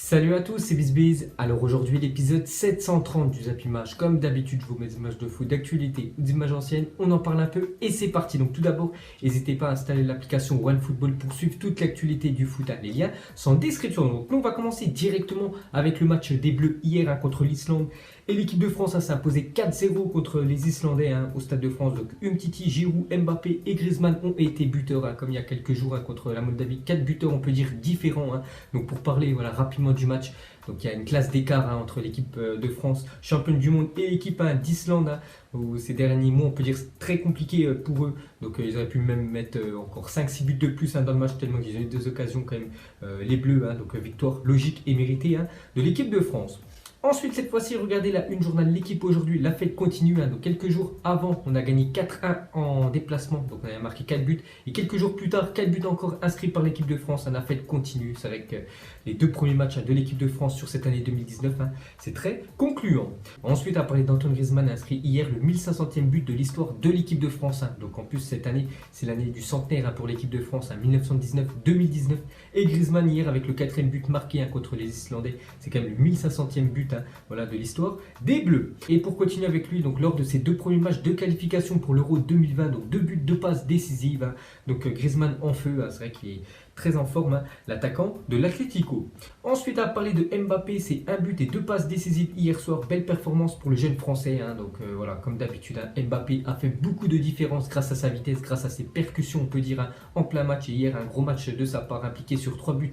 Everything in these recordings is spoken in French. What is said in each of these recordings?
Salut à tous, c'est BizBiz. Alors aujourd'hui l'épisode 730 du Zap Image. Comme d'habitude, je vous mets des images de foot, d'actualité ou d'images anciennes. On en parle un peu et c'est parti. Donc tout d'abord, n'hésitez pas à installer l'application OneFootball pour suivre toute l'actualité du foot. Les liens sont en description. Donc nous on va commencer directement avec le match des Bleus hier contre l'Islande. Et l'équipe de France s'est imposée 4-0 contre les Islandais au Stade de France. Donc Umtiti, Giroud, Mbappé et Griezmann ont été buteurs comme il y a quelques jours contre la Moldavie. 4 buteurs on peut dire différents. Donc pour parler rapidement du match, donc il y a une classe d'écart entre l'équipe de France, championne du monde, et l'équipe d'Islande. Où ces derniers mois on peut dire très compliqué pour eux. Donc ils auraient pu même mettre encore 5-6 buts de plus dans le match tellement qu'ils ont eu deux occasions quand même, les Bleus. Donc victoire logique et méritée de l'équipe de France. Ensuite, cette fois-ci, regardez la une journal L'équipe aujourd'hui. La fête continue. Donc, quelques jours avant, on a gagné 4-1 en déplacement. Donc, on a marqué 4 buts. Et quelques jours plus tard, 4 buts encore inscrits par l'équipe de France. La fête continue. C'est avec les deux premiers matchs de l'équipe de France sur cette année 2019. C'est très concluant. Ensuite, à parler d'Antoine Griezmann, inscrit hier le 1500e but de l'histoire de l'équipe de France. Donc, en plus, cette année, c'est l'année du centenaire pour l'équipe de France. 1919-2019. Et Griezmann, hier, avec le 4e but marqué contre les Islandais. C'est quand même le 1500e but de l'histoire des Bleus. Et pour continuer avec lui, donc lors de ses deux premiers matchs de qualification pour l'Euro 2020, donc 2 buts, 2 passes décisives. Donc Griezmann en feu, c'est vrai qu'il est très en forme, l'attaquant de l'Atlético. Ensuite, à parler de Mbappé, c'est 1 but et 2 passes décisives hier soir. Belle performance pour le jeune français. Donc voilà, comme d'habitude, Mbappé a fait beaucoup de différences grâce à sa vitesse, grâce à ses percussions, on peut dire, en plein match. Et hier, un gros match de sa part, impliqué sur 3 buts,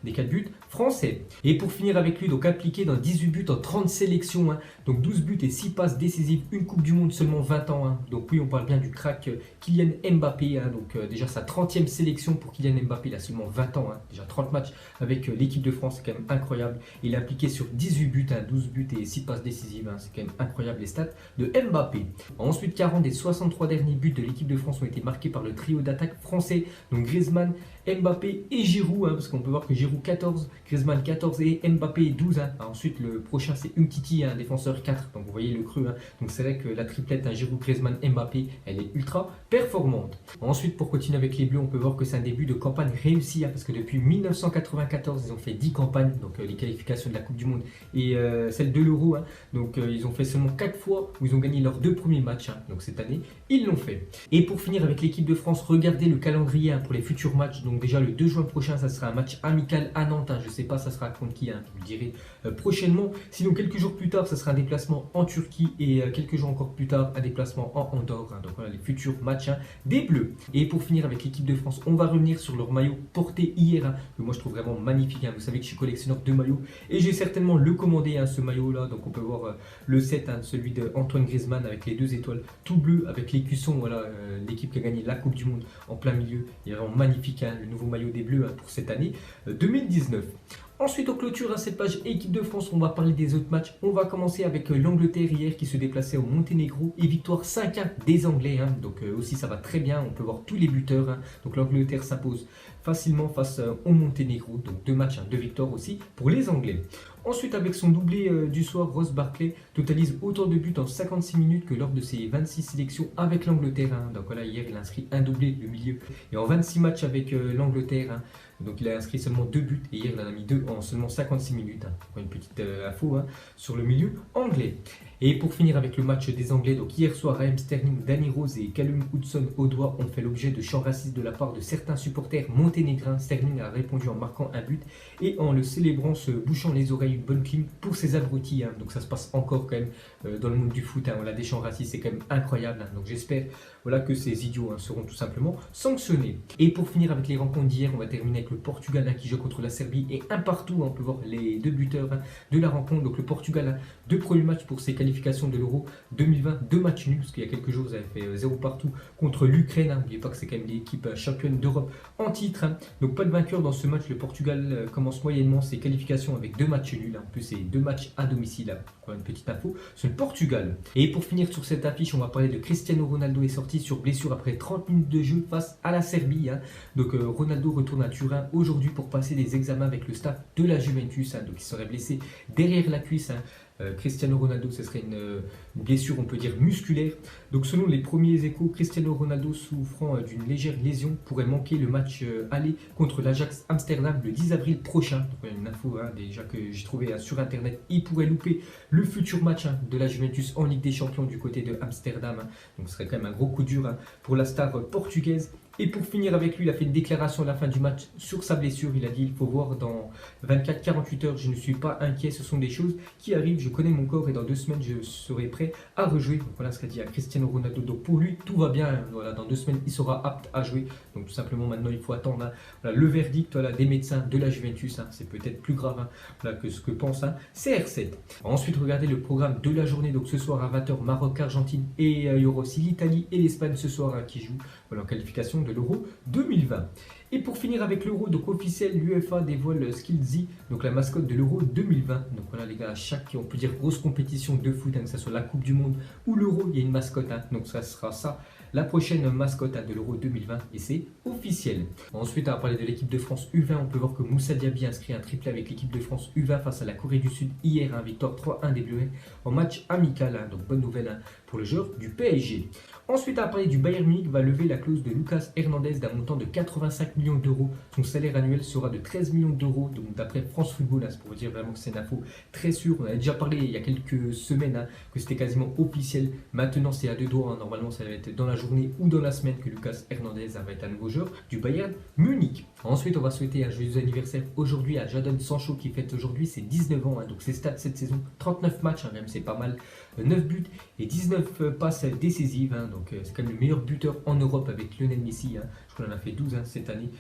des 4 buts français. Et pour finir avec lui, donc impliqué dans 18 buts en 30 sélections, donc 12 buts et 6 passes décisives, une Coupe du Monde seulement 20 ans. Donc oui, on parle bien du crack Kylian Mbappé. Donc déjà sa 30e sélection pour Kylian Mbappé, il a seulement 20 ans, déjà 30 matchs avec l'équipe de France, c'est quand même incroyable. Il est impliqué sur 18 buts, 12 buts et 6 passes décisives, c'est quand même incroyable les stats de Mbappé. Ensuite, 40 des 63 derniers buts de l'équipe de France ont été marqués par le trio d'attaque français, donc Griezmann, Mbappé et Giroud, parce qu'on peut voir que Giroud 14, Griezmann 14 et Mbappé 12. Ensuite, le prochain c'est Umtiti, défenseur 4, donc vous voyez le creux. Donc c'est vrai que la triplette Giroud, Griezmann, Mbappé, elle est ultra performante. Ensuite, pour continuer avec les Bleus, on peut voir que c'est un début de campagne réussi, parce que depuis 1994, ils ont fait 10 campagnes, donc les qualifications de la Coupe du Monde et celle de l'Euro. Donc ils ont fait seulement 4 fois où ils ont gagné leurs 2 premiers matchs. Donc cette année, ils l'ont fait. Et pour finir avec l'équipe de France, regardez le calendrier pour les futurs matchs. Donc déjà le 2 juin prochain, ça sera un match amical à Nantes. Je ne sais pas ça sera contre qui, vous le direz prochainement. Sinon quelques jours plus tard, ça sera un déplacement en Turquie et quelques jours encore plus tard, un déplacement en Andorre. Donc voilà les futurs matchs des Bleus. Et pour finir avec l'équipe de France, on va revenir sur leur maillot porté hier, que moi je trouve vraiment magnifique. Vous savez que je suis collectionneur de maillots et j'ai certainement le commandé, ce maillot là. Donc on peut voir le set, celui d'Antoine Griezmann avec les 2 étoiles tout bleu avec l'écusson, l'équipe qui a gagné la Coupe du Monde en plein milieu. Il est vraiment magnifique, le nouveau maillot des Bleus pour cette année 2019. Ensuite, on clôture cette page équipe de France, on va parler des autres matchs. On va commencer avec l'Angleterre hier qui se déplaçait au Monténégro et victoire 5-1 des Anglais. Donc aussi ça va très bien, on peut voir tous les buteurs. Donc l'Angleterre s'impose facilement face au Monténégro. Donc 2 matchs, 2 victoires aussi pour les Anglais. Ensuite, avec son doublé du soir, Ross Barkley totalise autant de buts en 56 minutes que lors de ses 26 sélections avec l'Angleterre. Donc voilà, hier il a inscrit un doublé, le milieu. Et en 26 matchs avec l'Angleterre, donc il a inscrit seulement 2 buts et hier il en a mis 2 en seulement 56 minutes. Une petite info sur le milieu anglais. Et pour finir avec le match des Anglais, donc hier soir, Raheem Sterling, Danny Rose et Callum Hudson-Odoi ont fait l'objet de chants racistes de la part de certains supporters monténégrins. Sterling a répondu en marquant un but et en le célébrant, se bouchant les oreilles une bonne clim pour ses abrutis. Donc ça se passe encore quand même dans le monde du foot. On a des chants racistes, c'est quand même incroyable. Donc j'espère que ces idiots seront tout simplement sanctionnés. Et pour finir avec les rencontres d'hier, on va terminer avec le Portugal qui joue contre la Serbie et un partout. On peut voir les 2 buteurs de la rencontre. Donc le Portugal, 2 premiers matchs pour ses qualifications de l'Euro 2020, 2 matchs nuls, parce qu'il y a quelques jours vous avez fait 0 partout contre l'Ukraine. N'oubliez pas que c'est quand même l'équipe championne d'Europe en titre. Donc pas de vainqueur dans ce match. Le Portugal commence moyennement ses qualifications avec 2 matchs nuls. En plus c'est 2 matchs à domicile. Encore une petite info sur le Portugal. Et pour finir sur cette affiche, on va parler de Cristiano Ronaldo est sorti sur blessure après 30 minutes de jeu face à la Serbie. Donc Ronaldo retourne à Turin aujourd'hui pour passer des examens avec le staff de la Juventus. Donc il serait blessé derrière la cuisse. Cristiano Ronaldo, ce serait une blessure, on peut dire, musculaire. Donc selon les premiers échos, Cristiano Ronaldo, souffrant d'une légère lésion, pourrait manquer le match aller contre l'Ajax Amsterdam le 10 avril prochain. Donc une info déjà que j'ai trouvé sur internet. Il pourrait louper le futur match de la Juventus en Ligue des Champions du côté de Amsterdam. Donc ce serait quand même un gros coup dur pour la star portugaise. Et pour finir avec lui, il a fait une déclaration à la fin du match sur sa blessure. Il a dit: il faut voir dans 24-48 heures, je ne suis pas inquiet, ce sont des choses qui arrivent, je connais mon corps et dans 2 semaines, je serai prêt à rejouer. Donc voilà ce qu'a dit à Cristiano Ronaldo. Donc pour lui, tout va bien. Voilà, dans 2 semaines, il sera apte à jouer. Donc tout simplement, maintenant, il faut attendre voilà, le verdict des médecins de la Juventus. C'est peut-être plus grave voilà, que ce que pense CR7. Ensuite, regardez le programme de la journée. Donc ce soir à 20 h, Maroc-Argentine. Et il y aura aussi l'Italie et l'Espagne ce soir qui jouent voilà, en qualification de l'Euro 2020. Et pour finir avec l'Euro, donc officiel, l'UEFA dévoile Skilzy, donc la mascotte de l'Euro 2020. Donc voilà les gars, à chaque, on peut dire, grosse compétition de foot, que ce soit la Coupe du Monde ou l'Euro, il y a une mascotte. Donc ça sera ça, la prochaine mascotte de l'Euro 2020 et c'est officiel. Ensuite, on va parler de l'équipe de France U20. On peut voir que Moussa Diaby a inscrit un triplé avec l'équipe de France U20 face à la Corée du Sud hier, victoire 3-1 des Bleus en match amical. Donc bonne nouvelle pour le joueur du PSG. Ensuite, on va parler du Bayern Munich va lever la clause de Lucas Hernandez d'un montant de 85 millions d'euros. Son salaire annuel sera de 13 millions d'euros. Donc d'après France Football, c'est pour vous dire vraiment que c'est une info très sûre. On avait déjà parlé il y a quelques semaines que c'était quasiment officiel. Maintenant, c'est à 2 doigts. Normalement, ça va être dans la journée ou dans la semaine que Lucas Hernandez va être un nouveau joueur du Bayern Munich. Ensuite, on va souhaiter un joyeux anniversaire aujourd'hui à Jadon Sancho qui fête aujourd'hui ses 19 ans. Donc ses stats cette saison, 39 matchs, même c'est pas mal. 9 buts et 19 passes décisives. Donc c'est quand même le meilleur buteur en Europe avec Lionel Messi. Je crois qu'on en a fait 12 cette année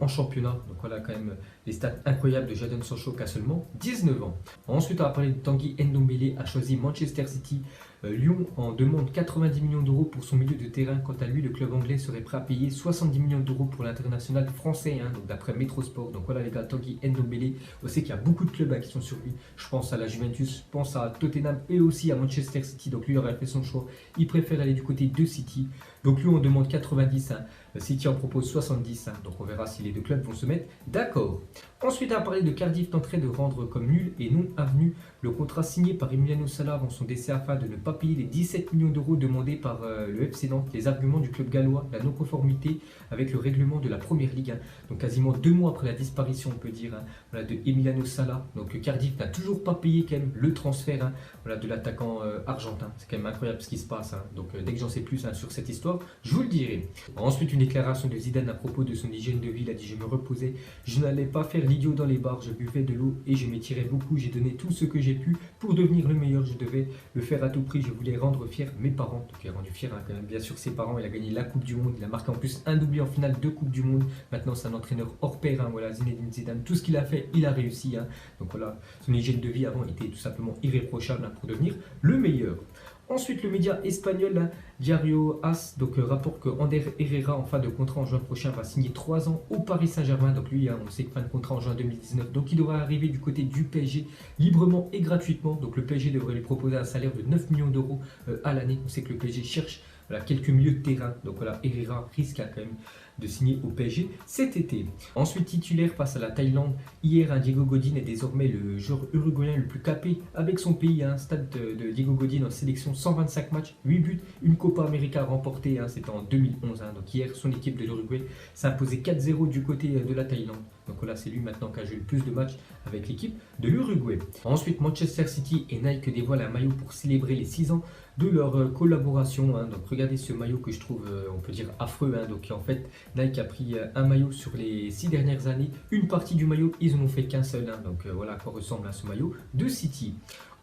en championnat. Donc voilà quand même les stats incroyables de Jadon Sancho qui a seulement 19 ans. Ensuite, on va parler de Tanguy Ndombele a choisi Manchester City. Lyon en demande 90 millions d'euros pour son milieu de terrain. Quant à lui, le club anglais serait prêt à payer 70 millions d'euros pour l'international français, donc d'après Metrosport. Donc voilà les gars, Tanguy Ndombele. On sait qu'il y a beaucoup de clubs qui sont sur lui. Je pense à la Juventus, je pense à Tottenham et aussi à Manchester City. Donc lui aurait fait son choix. Il préfère aller du côté de City. Donc lui on demande 90, City en propose 70. Donc on verra si les deux clubs vont se mettre d'accord. Ensuite, on va parler de Cardiff tenterait de rendre comme nul et non avenu le contrat signé par Emiliano Sala avant son décès afin de ne pas payer les 17 millions d'euros demandés par le FC Nantes. Les arguments du club gallois, la non-conformité avec le règlement de la Première Ligue. Donc quasiment 2 mois après la disparition, on peut dire, voilà, de Emiliano Sala. Donc Cardiff n'a toujours pas payé quand même le transfert voilà, de l'attaquant argentin. C'est quand même incroyable ce qui se passe. Donc dès que j'en sais plus sur cette histoire, je vous le dirai. Ensuite, une déclaration de Zidane à propos de son hygiène de vie. Il a dit: je me reposais, je n'allais pas faire l'idiot dans les bars, je buvais de l'eau et je m'étirais beaucoup. J'ai donné tout ce que j'ai pu pour devenir le meilleur. Je devais le faire à tout prix. Je voulais rendre fier mes parents. Donc il a rendu fier quand même bien sûr ses parents. Il a gagné la Coupe du Monde. Il a marqué en plus un doublé en finale de Coupe du Monde. Maintenant c'est un entraîneur hors pair. Voilà, Zinedine Zidane. Tout ce qu'il a fait, il a réussi. Donc voilà, son hygiène de vie avant était tout simplement irréprochable pour devenir le meilleur. Ensuite, le média espagnol Diario AS rapporte que Ander Herrera, en fin de contrat en juin prochain, va signer 3 ans au Paris Saint-Germain. Donc lui, on sait que fin de contrat en juin 2019. Donc il devrait arriver du côté du PSG librement et gratuitement. Donc le PSG devrait lui proposer un salaire de 9 millions d'euros à l'année. On sait que le PSG cherche quelques milieux de terrain. Donc voilà, Herrera risque quand même de signer au PSG cet été. Ensuite, titulaire face à la Thaïlande, hier, Diego Godin est désormais le joueur uruguayen le plus capé avec son pays. Stade de Diego Godin en sélection, 125 matchs, 8 buts, une Copa América remportée, c'était en 2011. Donc hier, son équipe de l'Uruguay s'est imposée 4-0 du côté de la Thaïlande. Donc voilà, c'est lui maintenant qui a joué le plus de matchs avec l'équipe de l'Uruguay. Ensuite, Manchester City et Nike dévoilent un maillot pour célébrer les 6 ans de leur collaboration. Donc regardez ce maillot que je trouve, on peut dire, affreux. Donc en fait, Nike a pris un maillot sur les 6 dernières années. Une partie du maillot, ils n'en ont fait qu'un seul. Donc voilà à quoi ressemble ce maillot de City.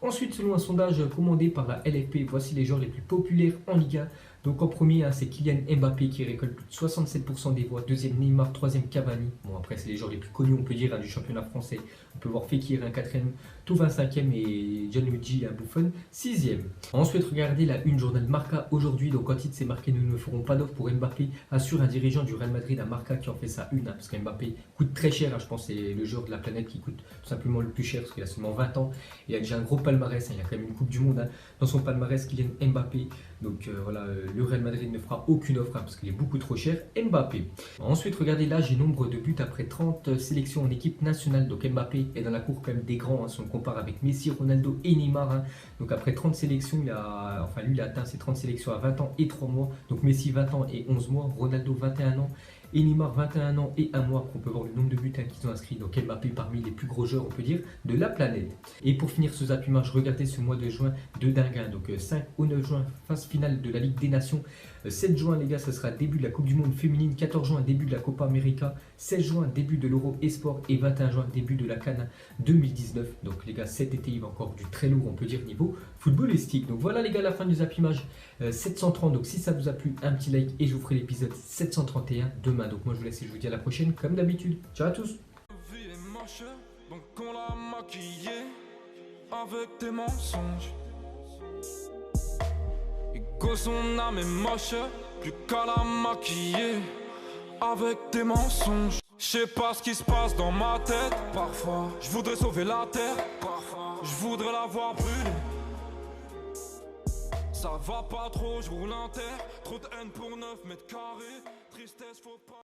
Ensuite, selon un sondage commandé par la LFP, voici les joueurs les plus populaires en Ligue 1. Donc en premier, c'est Kylian Mbappé qui récolte plus de 67% des voix. Deuxième, Neymar. Troisième, Cavani. Bon, après, c'est les joueurs les plus connus, on peut dire, du championnat français. On peut voir Fekir, quatrième, Thauvin, cinquième et Gianluigi Buffon, sixième. Ensuite, regardez la une journal Marca aujourd'hui. Donc en titre, c'est marqué: nous ne ferons pas d'offre pour Mbappé, assure un dirigeant du Real Madrid à Marca qui en fait sa une. Parce qu'Mbappé coûte très cher. Je pense que c'est le joueur de la planète qui coûte tout simplement le plus cher parce qu'il a seulement 20 ans. Il a déjà un gros palmarès. Il a quand même une Coupe du Monde dans son palmarès, Kylian Mbappé. Donc voilà, le Real Madrid ne fera aucune offre parce qu'il est beaucoup trop cher. Mbappé. Ensuite, regardez l'âge et nombre de buts après 30 sélections en équipe nationale. Donc Mbappé est dans la cour quand même des grands, si on compare avec Messi, Ronaldo et Neymar. Donc après 30 sélections, lui il a atteint ses 30 sélections à 20 ans et 3 mois. Donc Messi 20 ans et 11 mois, Ronaldo 21 ans et Neymar 21 ans et 1 mois. Après, on peut voir le nombre de buts qu'ils ont inscrits. Donc Mbappé parmi les plus gros joueurs, on peut dire, de la planète. Et pour finir ce Zappy Match, regardez ce mois de juin de dingue. Donc 5 au 9 juin, phase finale de la Ligue des Nations. 7 juin, les gars, ce sera début de la Coupe du Monde féminine. 14 juin, début de la Copa América. 16 juin, début de l'Euro Esport. Et 21 juin, début de la CAN 2019. Donc les gars, cet été, il va encore du très lourd, on peut dire, niveau footballistique. Donc voilà les gars, la fin du Zappy Match 730. Donc si ça vous a plu, un petit like et je vous ferai l'épisode 731 demain. Donc moi je vous laisse et je vous dis à la prochaine comme d'habitude. Ciao à tous. Donc on l'a maquillé avec des mensonges. Et que son âme est moche, plus qu'à la maquiller avec des mensonges. Je sais pas ce qui se passe dans ma tête. Parfois, je voudrais sauver la terre. Parfois, je voudrais la voir brûler. Ça va pas trop, je roule en terre. Trop de haine pour 9 mètres carrés. Tristesse, faut pas.